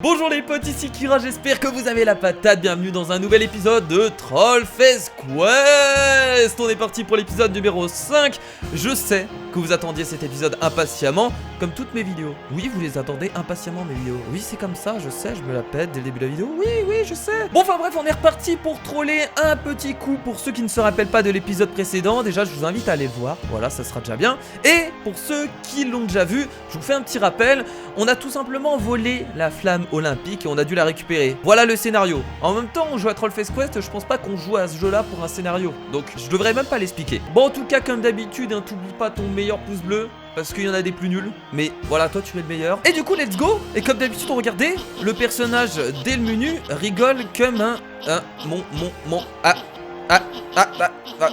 Bonjour les potes, ici Kira, j'espère que vous avez la patate. Bienvenue dans un nouvel épisode de Trollface Quest. On est parti pour l'épisode numéro 5. Je sais que vous attendiez cet épisode impatiemment, comme toutes mes vidéos. Oui, vous les attendez impatiemment mes vidéos. Oui, c'est comme ça, je sais, je me la pète dès le début de la vidéo. Oui, je sais. Bon, enfin bref, on est reparti pour troller un petit coup. Pour ceux qui ne se rappellent pas de l'épisode précédent, déjà je vous invite à aller le voir. Voilà, ça sera déjà bien. Et pour ceux qui l'ont déjà vu, je vous fais un petit rappel. On a tout simplement volé la flamme olympique et on a dû la récupérer. Voilà le scénario. En même temps, on joue à Trollface Quest, je pense pas qu'on joue à ce jeu là pour un scénario. Donc je devrais même pas l'expliquer. Bon, en tout cas, comme d'habitude, hein, t'oublies pas ton meilleur pouce bleu, parce qu'il y en a des plus nuls. Mais voilà, toi tu es le meilleur. Et du coup, let's go. Et comme d'habitude, on regardait le personnage dès le menu rigole comme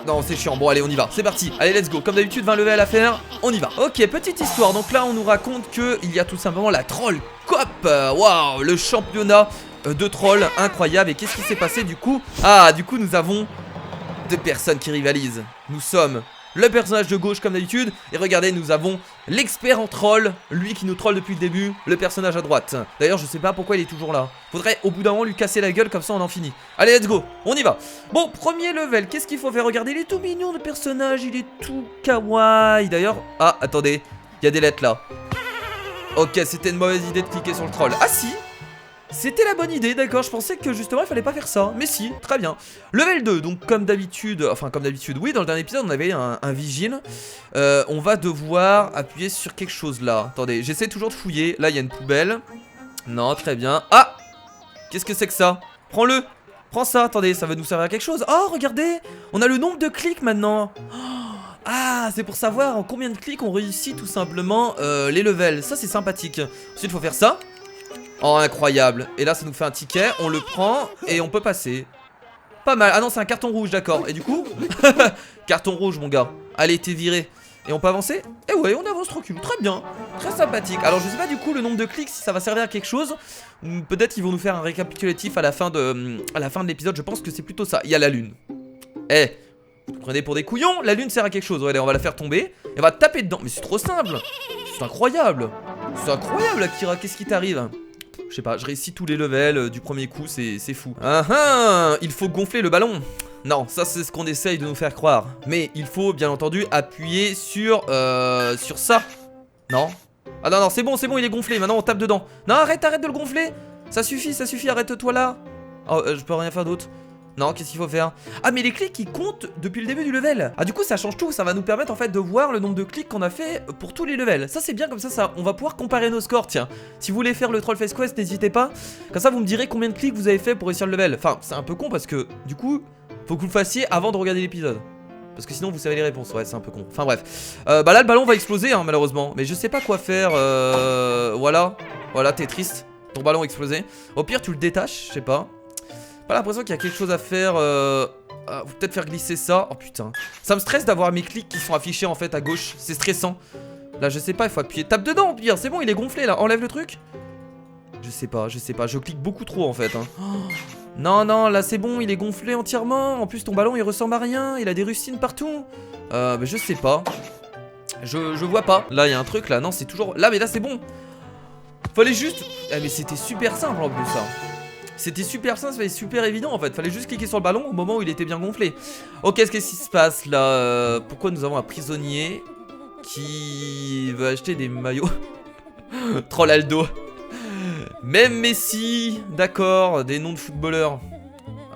non, c'est chiant. Bon, allez, on y va. C'est parti. Allez, let's go. Comme d'habitude, 20 levels à faire. On y va. Ok, petite histoire. Donc là, on nous raconte qu'il y a tout simplement la Troll Cup. Waouh, le championnat de troll incroyable. Et qu'est-ce qui s'est passé du coup? Ah, du coup, nous avons deux personnes qui rivalisent. Nous sommes le personnage de gauche comme d'habitude. Et regardez, nous avons l'expert en troll, lui qui nous troll depuis le début, le personnage à droite. D'ailleurs, je sais pas pourquoi il est toujours là. Faudrait au bout d'un moment lui casser la gueule, comme ça on en finit. Allez, let's go, on y va. Bon, premier level, qu'est-ce qu'il faut faire? Regardez, il est tout mignon le personnage, il est tout kawaii. D'ailleurs, ah, attendez, il y a des lettres là. Ok, c'était une mauvaise idée de cliquer sur le troll. Ah si, c'était la bonne idée, d'accord, je pensais que justement il fallait pas faire ça, mais si, très bien. Level 2, donc comme d'habitude, oui, dans le dernier épisode on avait un vigile. On va devoir appuyer sur quelque chose là. Attendez, j'essaie toujours de fouiller, là il y a une poubelle. Non, très bien. Ah, qu'est-ce que c'est que ça? Prends-le, prends ça, attendez, ça va nous servir à quelque chose. Oh, regardez, on a le nombre de clics maintenant. Ah, c'est pour savoir en combien de clics on réussit tout simplement les levels, ça c'est sympathique. Ensuite il faut faire ça. Oh, incroyable. Et là ça nous fait un ticket, on le prend et on peut passer. Pas mal. Ah non, c'est un carton rouge, d'accord. Et du coup carton rouge mon gars. Allez, t'es viré. Et on peut avancer? Eh ouais, on avance tranquille, très bien. Très sympathique. Alors je sais pas du coup le nombre de clics, si ça va servir à quelque chose. Ou peut-être qu'ils vont nous faire un récapitulatif à la fin de l'épisode. Je pense que c'est plutôt ça. Il y a la lune. Eh, vous prenez pour des couillons? La lune sert à quelque chose. Ouais, allez, on va la faire tomber et on va taper dedans. Mais c'est trop simple. C'est incroyable. C'est incroyable Akira, qu'est-ce qui t'arrive? Je sais pas, je réussis tous les levels du premier coup, c'est fou. Il faut gonfler le ballon. Non, ça c'est ce qu'on essaye de nous faire croire. Mais il faut bien entendu appuyer sur ça. Non. Ah non, c'est bon, il est gonflé, maintenant on tape dedans. Non, arrête de le gonfler. Ça suffit, arrête-toi là. Oh, je peux rien faire d'autre. Non, qu'est-ce qu'il faut faire? Ah, mais les clics ils comptent depuis le début du level. Ah, du coup ça change tout, ça va nous permettre en fait de voir le nombre de clics qu'on a fait pour tous les levels. Ça c'est bien, comme ça on va pouvoir comparer nos scores. Tiens, si vous voulez faire le Trollface Quest, n'hésitez pas. Comme ça vous me direz combien de clics vous avez fait pour réussir le level. Enfin, c'est un peu con parce que du coup faut que vous le fassiez avant de regarder l'épisode, parce que sinon vous savez les réponses. Ouais, c'est un peu con. Enfin bref, bah là le ballon va exploser hein, malheureusement. Mais je sais pas quoi faire. Voilà, t'es triste, ton ballon a explosé. Au pire tu le détaches, je sais pas. Pas l'impression qu'il y a quelque chose à faire. Peut-être faire glisser ça. Oh putain, ça me stresse d'avoir mes clics qui sont affichés en fait à gauche. C'est stressant. Là je sais pas, il faut appuyer. Tape dedans au pire, c'est bon, il est gonflé là. Enlève le truc. Je sais pas, je clique beaucoup trop en fait hein. Oh, non, là c'est bon, il est gonflé entièrement. En plus ton ballon il ressemble à rien, il a des rustines partout. Mais je sais pas. Je vois pas. Là il y a un truc là, non c'est toujours... Là mais là c'est bon. Fallait juste... Ah mais c'était super simple en plus ça. C'était super simple, c'était super évident en fait. Fallait juste cliquer sur le ballon au moment où il était bien gonflé. Ok, qu'est-ce qui se passe là? Pourquoi nous avons un prisonnier qui veut acheter des maillots? Troll Aldo. Même Messi, d'accord, des noms de footballeurs.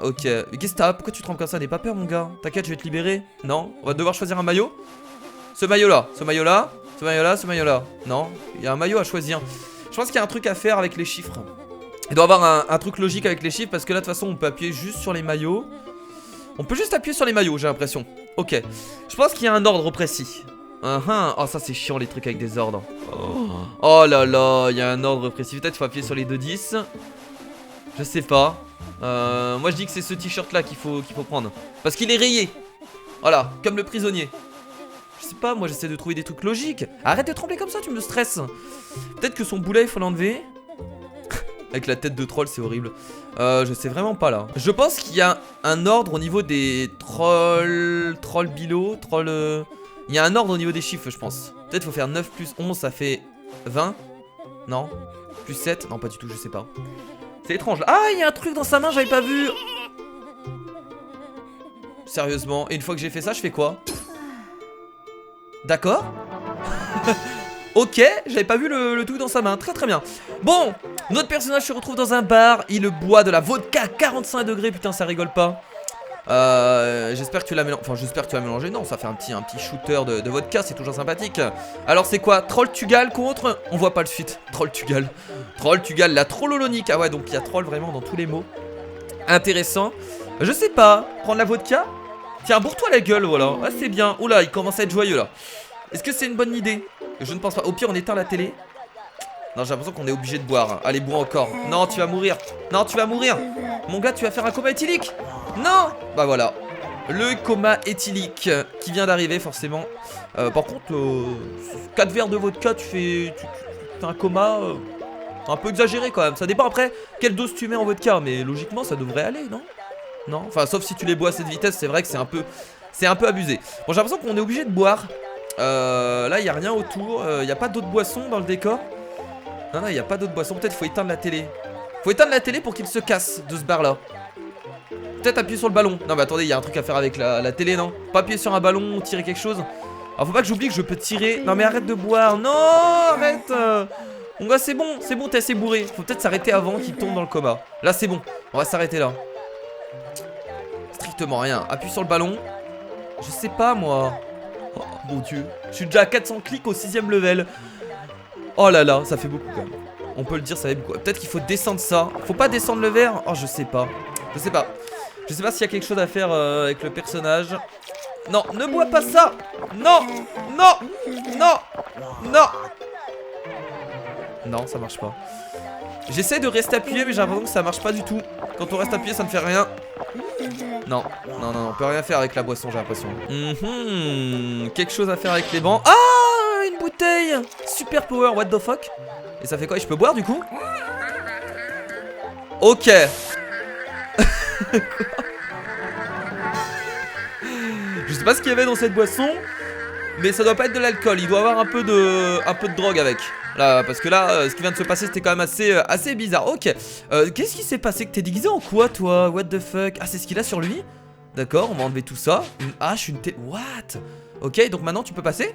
Ok, mais qu'est-ce que t'as? Pourquoi tu te rends comme ça? N'aie pas peur mon gars. T'inquiète, je vais te libérer. Non, on va devoir choisir un maillot. Ce maillot là. Non, il y a un maillot à choisir. Je pense qu'il y a un truc à faire avec les chiffres. Il doit y avoir un truc logique avec les chiffres, parce que là de toute façon on peut appuyer juste sur les maillots. On peut juste appuyer sur les maillots, j'ai l'impression. Ok, je pense qu'il y a un ordre précis. Oh ça c'est chiant les trucs avec des ordres. Oh là là, il y a un ordre précis. Peut-être qu'il faut appuyer sur les 2-10. Je sais pas. Moi je dis que c'est ce t-shirt là qu'il faut prendre, parce qu'il est rayé. Voilà, comme le prisonnier. Je sais pas, moi j'essaie de trouver des trucs logiques. Arrête de trembler comme ça, tu me stresses. Peut-être que son boulet il faut l'enlever. Avec la tête de troll, c'est horrible. Je sais vraiment pas là. Je pense qu'il y a un ordre au niveau des trolls. Troll bilo, troll. Il y a un ordre au niveau des chiffres, je pense. Peut-être faut faire 9 plus 11, ça fait 20. Non. Plus 7. Non, pas du tout, je sais pas. C'est étrange. Ah, il y a un truc dans sa main, j'avais pas vu. Sérieusement. Et une fois que j'ai fait ça, je fais quoi? D'accord. Ok, j'avais pas vu le truc dans sa main. Très très bien. Bon, notre personnage se retrouve dans un bar. Il boit de la vodka à 45 degrés. Putain, ça rigole pas. J'espère que tu l'as mélangé. Enfin, j'espère que tu l'as mélangé. Non, ça fait un petit shooter de vodka. C'est toujours sympathique. Alors, c'est quoi? Troll Tugal contre. On voit pas le suite. Troll Tugal. Troll Tugal, la trollolonique. Ah ouais, donc il y a troll vraiment dans tous les mots. Intéressant. Je sais pas. Prendre la vodka? Tiens, bourre-toi la gueule, voilà. Ah, c'est bien. Oula, il commence à être joyeux là. Est-ce que c'est une bonne idée? Je ne pense pas. Au pire, on éteint la télé. Non, j'ai l'impression qu'on est obligé de boire. Allez, bois encore. Non, tu vas mourir. Non, tu vas mourir. Mon gars, tu vas faire un coma éthylique. Non. Bah voilà. Le coma éthylique qui vient d'arriver, forcément. Par contre, 4 verres de vodka, tu fais un coma un peu exagéré quand même. Ça dépend après quelle dose tu mets en vodka. Mais logiquement, ça devrait aller, non? Non. Enfin, sauf si tu les bois à cette vitesse, c'est vrai que c'est un peu abusé. Bon, j'ai l'impression qu'on est obligé de boire. Là, il n'y a rien autour. Il n'y a pas d'autres boissons dans le décor. Non, il n'y a pas d'autres boissons. Peut-être faut éteindre la télé. Faut éteindre la télé pour qu'il se casse de ce bar-là. Peut-être appuyer sur le ballon. Non, mais attendez, il y a un truc à faire avec la télé, non? Pas appuyer sur un ballon ou tirer quelque chose. Alors, faut pas que j'oublie que je peux tirer. Non, mais arrête de boire. Non, arrête. Mon gars, c'est bon, t'es assez bourré. Faut peut-être s'arrêter avant qu'il tombe dans le coma. Là, c'est bon. On va s'arrêter là. Strictement rien. Appuie sur le ballon. Je sais pas, moi. Oh mon dieu, je suis déjà à 400 clics au 6ème level. Oh là là, ça fait beaucoup quand même. On peut le dire, ça fait beaucoup. Peut-être qu'il faut descendre ça. Faut pas descendre le verre. Oh, je sais pas. Je sais pas s'il y a quelque chose à faire avec le personnage. Non, ne bois pas ça. Non, non, non, non. Non, ça marche pas. J'essaie de rester appuyé, mais j'ai l'impression que ça marche pas du tout. Quand on reste appuyé, ça ne fait rien. Non, non, non, on peut rien faire avec la boisson, j'ai l'impression. Quelque chose à faire avec les bancs. Ah, une bouteille. Super power, what the fuck. Et ça fait quoi? Je peux boire du coup? Ok. Je sais pas ce qu'il y avait dans cette boisson, mais ça doit pas être de l'alcool. Il doit y avoir un peu de drogue avec. Là, parce que là, ce qui vient de se passer, c'était quand même assez bizarre. Ok. Qu'est-ce qui s'est passé? Que t'es déguisé en quoi, toi? What the fuck? Ah, c'est ce qu'il a sur lui? D'accord, on va enlever tout ça. Une hache, une télé. What? Ok, donc maintenant tu peux passer?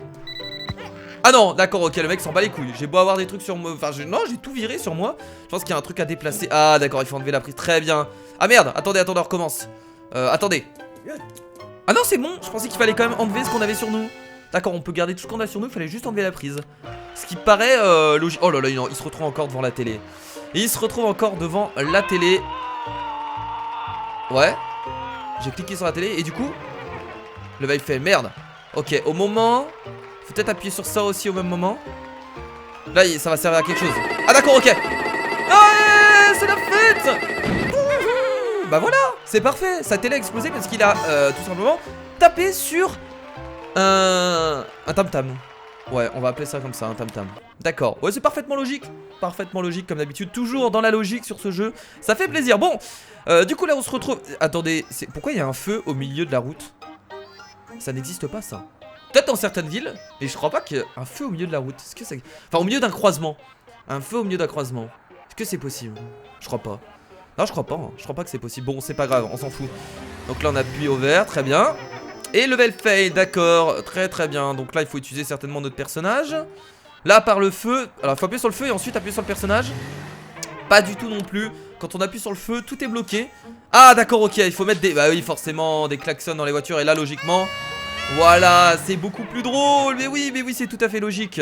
Ah non, d'accord, ok, le mec s'en bat les couilles. J'ai beau avoir des trucs sur moi. Enfin, non, j'ai tout viré sur moi. Je pense qu'il y a un truc à déplacer. Ah, d'accord, il faut enlever la prise. Très bien. Ah merde, attendez, on recommence. Attendez. Ah non, c'est bon. Je pensais qu'il fallait quand même enlever ce qu'on avait sur nous. D'accord, on peut garder tout ce qu'on a sur nous. Il fallait juste enlever la prise. Ce qui paraît logique. Oh là là, il se retrouve encore devant la télé. Et il se retrouve encore devant la télé. Ouais. J'ai cliqué sur la télé et du coup le vibe fait merde. Ok, au moment. Faut peut-être appuyer sur ça aussi au même moment. Là, ça va servir à quelque chose. Ah d'accord, ok. Ah, c'est la fête. Bah voilà, c'est parfait. Sa télé a explosé parce qu'il a tout simplement tapé sur un tam-tam. Ouais, on va appeler ça comme ça, un tam-tam. D'accord, ouais, c'est parfaitement logique. Parfaitement logique comme d'habitude. Toujours dans la logique sur ce jeu. Ça fait plaisir. Bon, du coup là on se retrouve. Attendez, pourquoi il y a un feu au milieu de la route? Ça n'existe pas ça. Peut-être dans certaines villes, mais je crois pas qu'il y ait un feu au milieu de la route. Est-ce que c'est... Enfin, au milieu d'un croisement. Un feu au milieu d'un croisement. Est-ce que c'est possible? Je crois pas. Non, je crois pas. Hein. Je crois pas que c'est possible. Bon, c'est pas grave, on s'en fout. Donc là, on appuie au vert, très bien. Et level fail, d'accord, très très bien. Donc là, il faut utiliser certainement notre personnage. Là, par le feu. Alors, il faut appuyer sur le feu et ensuite appuyer sur le personnage. Pas du tout non plus. Quand on appuie sur le feu, tout est bloqué. Ah, d'accord, ok. Il faut mettre des. Bah oui, forcément, des klaxons dans les voitures. Et là, logiquement. Voilà, c'est beaucoup plus drôle. Mais oui, c'est tout à fait logique.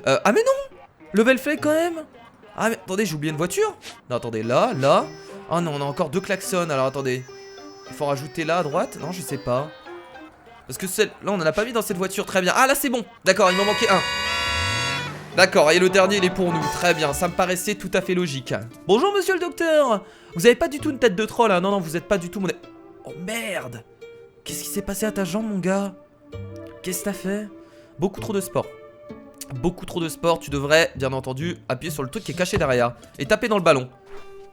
Ah, mais non! Level fail quand même. Ah, mais attendez, j'ai oublié une voiture. Non, attendez, là. Oh non, on a encore 2 klaxons. Alors, attendez. Il faut rajouter là à droite. Non, je sais pas. Parce que là, on en a pas mis dans cette voiture. Très bien. Ah, là, c'est bon. D'accord, il m'en manquait un. D'accord, et le dernier, il est pour nous. Très bien, ça me paraissait tout à fait logique. Bonjour, monsieur le docteur. Vous avez pas du tout une tête de troll, hein? Non, non, vous êtes pas du tout mon... Oh, merde. Qu'est-ce qui s'est passé à ta jambe, mon gars? Qu'est-ce que t'as fait? Beaucoup trop de sport. Beaucoup trop de sport. Tu devrais, bien entendu, appuyer sur le truc qui est caché derrière. Et taper dans le ballon.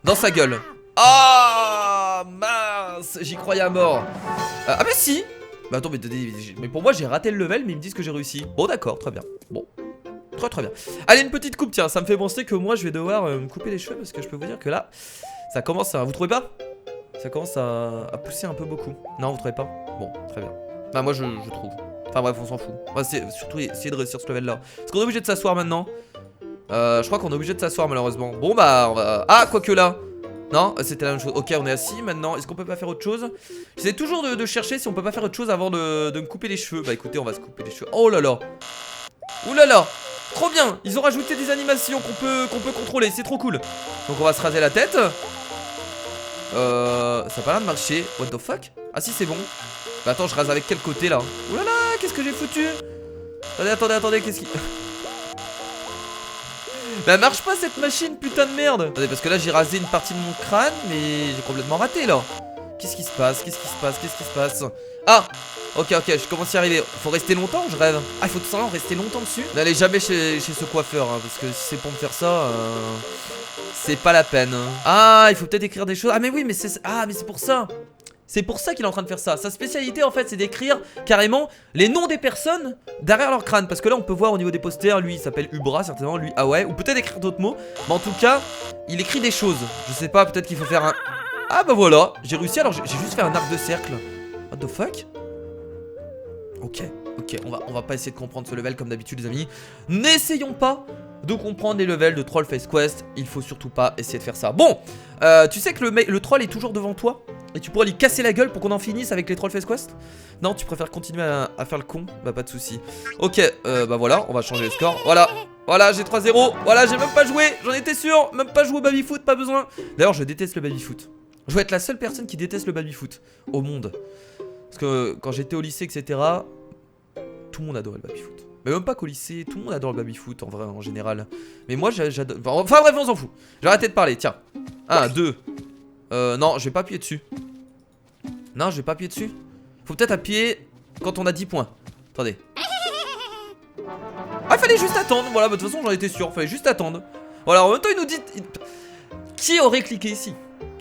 Dans sa gueule. Ah, mince. J'y croyais à mort. Ah, mais si. Bah attends, mais pour moi, j'ai raté le level, mais ils me disent que j'ai réussi. Bon, d'accord, très bien. Bon. Très bien. Allez, une petite coupe, tiens, ça me fait penser que moi je vais devoir me couper les cheveux parce que je peux vous dire que là, ça commence à... Vous trouvez pas? Ça commence à pousser un peu beaucoup. Non, vous trouvez pas? Bon, très bien. Bah moi je trouve. Enfin bref, on s'en fout. On va surtout essayer de réussir ce level là. Est-ce qu'on est obligé de s'asseoir maintenant? Je crois qu'on est obligé de s'asseoir malheureusement. Bon bah on va... Ah, quoique là. Non, c'était la même chose. Ok, on est assis maintenant. Est-ce qu'on peut pas faire autre chose? J'essaie toujours de chercher si on peut pas faire autre chose avant de me couper les cheveux. Bah écoutez, on va se couper les cheveux. Oh là là. Ouh là là. Trop bien. Ils ont rajouté des animations qu'on peut contrôler. C'est trop cool. Donc on va se raser la tête. Ça a pas l'air de marcher. What the fuck? Ah si, c'est bon. Bah attends, je rase avec quel côté là? Ouh là là, qu'est-ce que j'ai foutu? Attendez, qu'est-ce qui... Mais elle marche pas cette machine, putain de merde. Attendez, parce que là j'ai rasé une partie de mon crâne, mais j'ai complètement raté là. Qu'est-ce qui se passe? Ah, ok, je commence à y arriver. Faut rester longtemps ou je rêve? Ah, il faut tout simplement rester longtemps dessus. N'allez jamais chez ce coiffeur, hein, parce que si c'est pour me faire ça, c'est pas la peine. Ah, il faut peut-être écrire des choses. Ah mais oui, mais c'est... Ah, mais c'est pour ça. C'est pour ça qu'il est en train de faire ça. Sa spécialité en fait c'est d'écrire carrément les noms des personnes derrière leur crâne. Parce que là on peut voir au niveau des posters, lui il s'appelle Ubra certainement, lui ah ouais. Ou peut-être écrire d'autres mots. Mais en tout cas il écrit des choses. Je sais pas, peut-être qu'il faut faire un... Ah bah voilà, j'ai réussi, alors j'ai juste fait un arc de cercle. What the fuck? Ok, on va pas essayer de comprendre ce level comme d'habitude les amis. N'essayons pas de comprendre les levels de Troll Face Quest. Il faut surtout pas essayer de faire ça. Bon, tu sais que le troll est toujours devant toi et tu pourras lui casser la gueule pour qu'on en finisse avec les Troll Face Quest? Non, tu préfères continuer à faire le con? Bah pas de soucis. Ok, bah voilà, on va changer le score. Voilà, j'ai 3-0. Voilà, j'ai même pas joué, j'en étais sûr. Même pas joué au baby-foot, pas besoin. D'ailleurs, je déteste le baby-foot. Je vais être la seule personne qui déteste le baby-foot au monde. Parce que quand j'étais au lycée, etc., tout le monde adorait le baby-foot. Mais même pas qu'au lycée, tout le monde adore le baby-foot en vrai, en général. Mais moi, j'adore... Enfin bref, on s'en fout. J'ai arrêté de parler, tiens. 1, 2. Non, je vais pas appuyer dessus. Non, je vais pas appuyer dessus. Faut peut-être appuyer quand on a 10 points. Attendez. Ah, il fallait juste attendre. Voilà, bah, de toute façon, j'en étais sûr. Fallait juste attendre. Voilà, en même temps, ils nous disent... Qui aurait cliqué ici?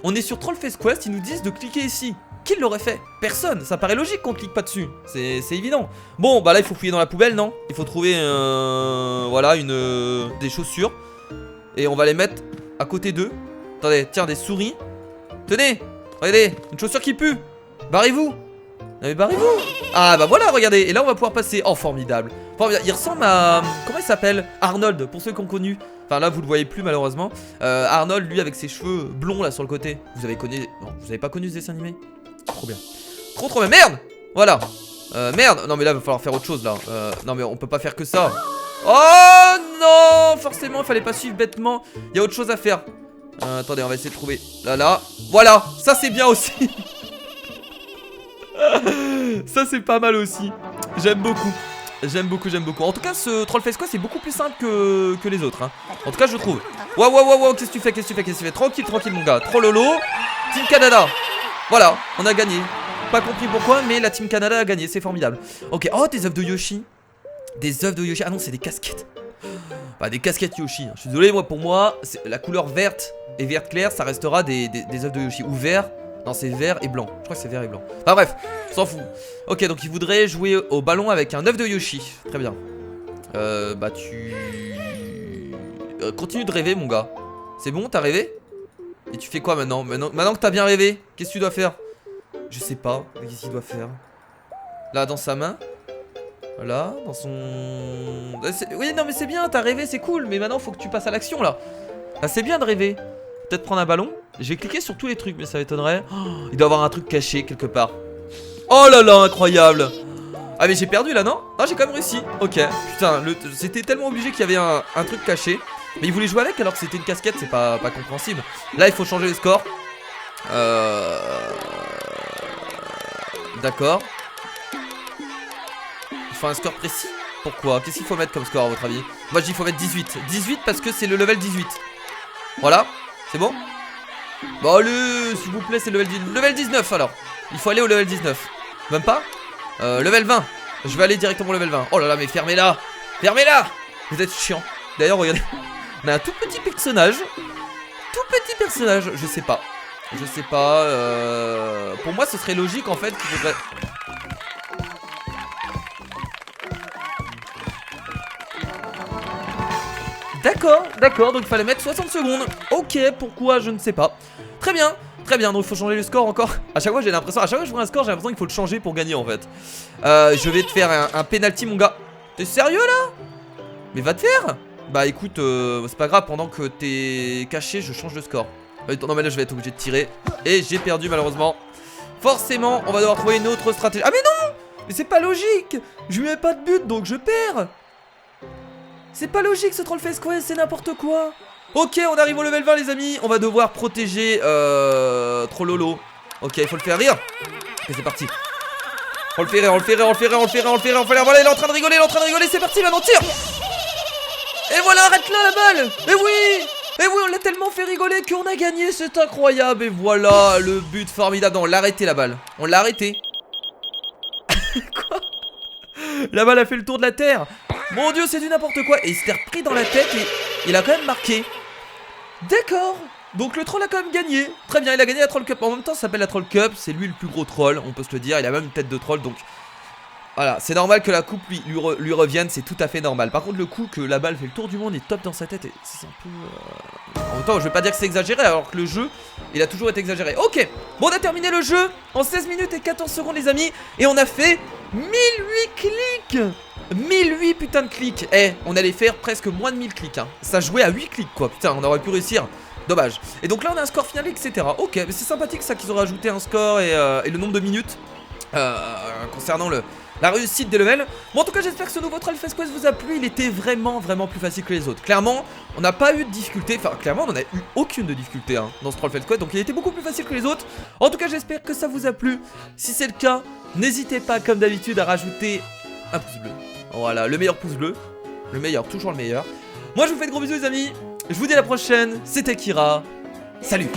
On est sur Troll Face Quest, ils nous disent de cliquer ici. Qui l'aurait fait? Personne. Ça paraît logique qu'on clique pas dessus. C'est évident. Bon, bah là, il faut fouiller dans la poubelle, non? Il faut trouver, voilà, des chaussures. Et on va les mettre à côté d'eux. Attendez, tiens, des souris. Tenez, regardez, une chaussure qui pue. Barrez-vous. Non mais barrez-vous. Ah bah voilà, regardez. Et là, on va pouvoir passer. Oh, formidable. Il ressemble à... Comment il s'appelle? Arnold, pour ceux qui ont connu. Enfin là vous le voyez plus malheureusement. Arnold lui avec ses cheveux blonds là sur le côté. Vous avez connu... Non, vous avez pas connu ce dessin animé? Trop bien. Trop bien. Merde. Voilà. Merde. Non mais là il va falloir faire autre chose là. Non mais on peut pas faire que ça. Oh non. Forcément il fallait pas suivre bêtement. Il y a autre chose à faire. Attendez, on va essayer de trouver. Là. Voilà. Ça c'est bien aussi. Ça c'est pas mal aussi. J'aime beaucoup. En tout cas, ce Troll Face Quest c'est beaucoup plus simple que les autres. Hein. En tout cas, je trouve. Wow, qu'est-ce que tu fais? Tranquille, mon gars. Trollolo. Team Canada. Voilà, on a gagné. Pas compris pourquoi, mais la Team Canada a gagné. C'est formidable. Ok, oh, des œufs de Yoshi. Ah non, c'est des casquettes. Bah, des casquettes Yoshi. Hein. Je suis désolé, pour moi, la couleur verte et verte clair, ça restera des œufs de Yoshi. Ou vert. Non, c'est vert et blanc. Je crois que c'est vert et blanc. Enfin bref, s'en fout. Ok, donc il voudrait jouer au ballon avec un œuf de Yoshi. Très bien. Bah tu... continue de rêver, mon gars. C'est bon, t'as rêvé? Et tu fais quoi maintenant? Maintenant que t'as bien rêvé, qu'est-ce que tu dois faire? Je sais pas. Qu'est-ce qu'il doit faire? Là, dans sa main. Voilà, dans son... Oui, non, mais c'est bien, t'as rêvé, c'est cool. Mais maintenant, faut que tu passes à l'action, là. Ah, c'est bien de rêver. Peut-être prendre un ballon. J'ai cliqué sur tous les trucs, mais ça m'étonnerait. Oh, il doit y avoir un truc caché quelque part. Oh là là, incroyable. Ah mais j'ai perdu là, non? Non, j'ai quand même réussi. Ok, putain, c'était tellement obligé qu'il y avait un truc caché. Mais il voulait jouer avec alors que c'était une casquette, c'est pas compréhensible. Là, il faut changer les scores. D'accord. Il faut un score précis. Pourquoi? Qu'est-ce qu'il faut mettre comme score à votre avis? Moi, je dis qu'il faut mettre 18. 18 parce que c'est le level 18. Voilà, c'est bon? Bon allez, s'il vous plaît, c'est le level 19 alors. Il faut aller au level 19. Même pas? Level 20. Je vais aller directement au level 20. Oh là là, mais fermez-la. Fermez-la. Vous êtes chiant. D'ailleurs, regardez. On a un tout petit personnage. Je sais pas. Pour moi, ce serait logique en fait qu'il faudrait... d'accord, donc il fallait mettre 60 secondes. Ok, pourquoi, je ne sais pas. Très bien, donc il faut changer le score encore. À chaque fois j'ai l'impression, à chaque fois que je vois un score, j'ai l'impression qu'il faut le changer pour gagner en fait. Je vais te faire un penalty mon gars. T'es sérieux là? Mais va te faire. Bah écoute, c'est pas grave, pendant que t'es caché, je change de score. Non mais là je vais être obligé de tirer. Et j'ai perdu malheureusement. Forcément, on va devoir trouver une autre stratégie. Ah mais non! Mais c'est pas logique! Je lui mets pas de but donc je perds! C'est pas logique ce Trollface Quest, c'est n'importe quoi! Ok, on arrive au level 20 les amis. On va devoir protéger Trollolo. Ok, il faut le faire rire. Ok, c'est parti. On le fait rire. Voilà, il est en train de rigoler, c'est parti, maintenant tire! Et voilà, arrête là la balle! Et oui, on l'a tellement fait rigoler qu'on a gagné, c'est incroyable. Et voilà, le but formidable. Non, on l'a arrêté la balle. On l'a arrêté. Quoi? La balle a fait le tour de la terre. Mon dieu, c'est du n'importe quoi. Et il s'était repris dans la tête et il a quand même marqué. D'accord. Donc le troll a quand même gagné. Très bien, il a gagné la Troll Cup. En même temps, ça s'appelle la Troll Cup. C'est lui le plus gros troll, on peut se le dire. Il a même une tête de troll, donc... Voilà, c'est normal que la coupe lui revienne, c'est tout à fait normal. Par contre, le coup que la balle fait le tour du monde est top dans sa tête, et c'est un peu... En même temps, je vais pas dire que c'est exagéré, alors que le jeu, il a toujours été exagéré. Ok, bon, on a terminé le jeu en 16 minutes et 14 secondes, les amis, et on a fait 1008 clics. 1008 putain de clics. On allait faire presque moins de 1000 clics, hein. Ça jouait à 8 clics, quoi. Putain, on aurait pu réussir. Dommage. Et donc là, on a un score final, etc. Ok, mais c'est sympathique, ça, qu'ils auraient ajouté un score et le nombre de minutes concernant la réussite des levels. Bon, en tout cas, j'espère que ce nouveau Trollface Quest vous a plu. Il était vraiment plus facile que les autres. Clairement, on n'a pas eu de difficulté. Enfin, clairement, on n'a eu aucune de difficulté dans ce Trollface Quest. Donc, il était beaucoup plus facile que les autres. En tout cas, j'espère que ça vous a plu. Si c'est le cas, n'hésitez pas, comme d'habitude, à rajouter un pouce bleu. Voilà, le meilleur pouce bleu. Le meilleur, toujours le meilleur. Moi, je vous fais de gros bisous, les amis. Je vous dis à la prochaine. C'était Kira. Salut!